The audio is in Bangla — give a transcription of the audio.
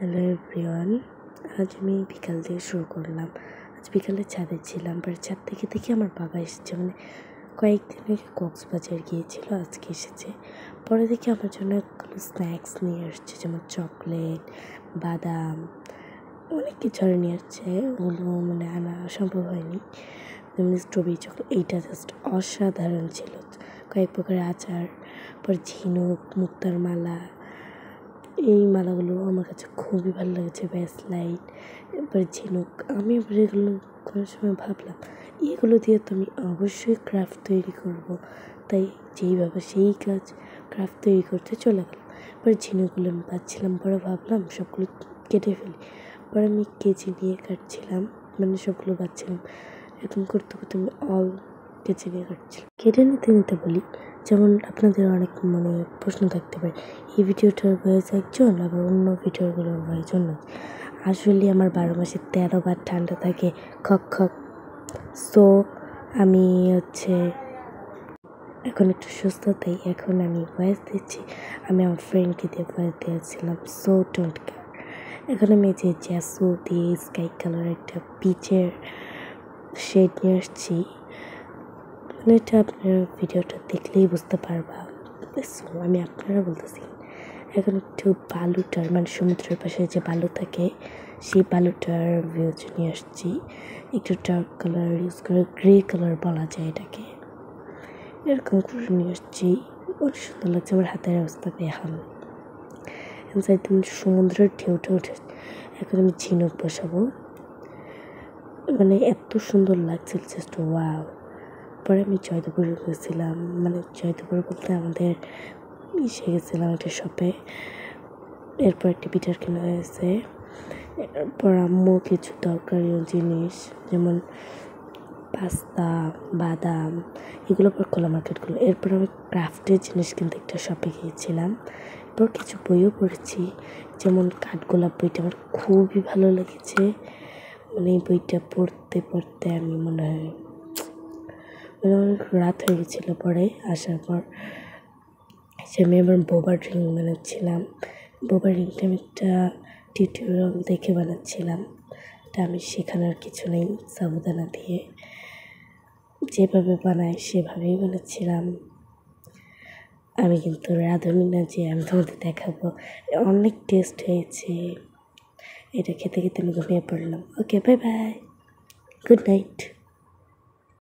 হ্যালো এভরিওয়ান, আজ আমি বিকাল দিয়ে শুরু করলাম। আজ বিকালে ছাদে ছিলাম, পরে ছাদ থেকে দেখি আমার বাবা এসেছে। কয়েকদিন আগে কক্সবাজার গিয়েছিল, আজকে এসেছে। পরে দেখি আমার জন্য কোনো স্ন্যাক্স নিয়ে আসছে, যেমন চকলেট, বাদাম, অনেক কিছু আরও নিয়ে আসছে। ওগুলো আনা সম্ভব হয়নি। যেমন স্ট্রবেরি চকলেট, এইটা জাস্ট অসাধারণ ছিল। কয়েক প্রকারের আচার, পর ঝিনুক, মুক্তার মালা, এই মালাগুলো আমার কাছে খুবই ভালো লেগেছে। ব্যাসলাইট, এরপরে ঝিনুক। আমি এবার এগুলো করার সময় ভাবলাম এগুলো দিয়ে তো আমি অবশ্যই ক্রাফট তৈরি করব। তাই যেই বাবা সেই কাজ, ক্রাফট তৈরি করতে চলে গেল। এবার ঝিনুকগুলো আমি পাচ্ছিলাম, পরে ভাবলাম সবগুলো কেটে ফেলি। পরে আমি কেচি নিয়ে কাটছিলাম, সবগুলো পাচ্ছিলাম। এরকম করতে করতে আমি কেচি নিয়ে কাটছিলাম। কেটে নিতে নিতে বলি, যেমন আপনাদের অনেক প্রশ্ন থাকতে পারে, এই ভিডিওটার ভয়েস একজন, আবার অন্য ভিডিওগুলোর ভয়েস অন্য। আসলে আমার 12 মাসে 13 বার ঠান্ডা থাকে, খক খক। সো আমি এখন একটু সুস্থ, তাই এখন আমি ভয়েস দিচ্ছি। আমি আমার ফ্রেন্ডকে দিয়ে ভয়েস দিয়েছিলাম, সো ডোন্ট কেয়ার। এখন আমি যে জ্যাসু দিয়ে স্কাই কালার একটা পিচের শেড নিয়ে আসছি। এটা আপনার ভিডিওটা দেখলেই বুঝতে পারবা। আমি আপনারা বলতেছি, এখন একটু বালুটার সমুদ্রের পাশে যে বালু থাকে, সেই বালুটার ভিউজ নিয়ে আসছি। একটু ডার্ক কালার ইউজ করে, গ্রে কালার বলা যায় এটাকে, এরকম করে নিয়ে আসছি। অনেক সুন্দর লাগছে। আমার হাতের অবস্থা এখন একদম সমুদ্রের ঢেউটা উঠে। এখন আমি ঝিনুক বসাবো। এত সুন্দর লাগছিল, জাস্ট ওয়াও। পরে আমি জয়দেবপুরে গেছিলাম, জয়দেবপুর বলতে আমাদের গেছিলাম একটা শপে। এরপর একটি বিটার কেনা হয়েছে। এরপর আম্মু কিছু দরকারি জিনিস, যেমন পাস্তা, বাদাম, এগুলো পর খোলা মার্কেটগুলো। এরপর আমি ক্রাফটের জিনিস কিনতে একটা শপে গিয়েছিলাম। এরপর কিছু বইও পড়েছি, যেমন কাঠগোলাপ বইটা আমার খুবই ভালো লেগেছে। এই বইটা পড়তে পড়তে আমি অনেক রাত হয়ে গেছিলো। পরে আসার পর আমি আমার বোবার রিং বানাচ্ছিলাম। বোবার রিংটা আমি একটা টিউটোরিয়াল দেখে বানাচ্ছিলাম। এটা আমি শেখানোর কিছু নেই, সাবুদানা দিয়ে যেভাবে বানাই সেভাবেই বানাচ্ছিলাম। আমি কিন্তু রাঁধুনি না যে আমি তোমাদের দেখাবো। অনেক টেস্ট হয়েছে। এটা খেতে খেতে আমি ঘুমিয়ে পড়লাম। ওকে, বাই বাই, গুড নাইট।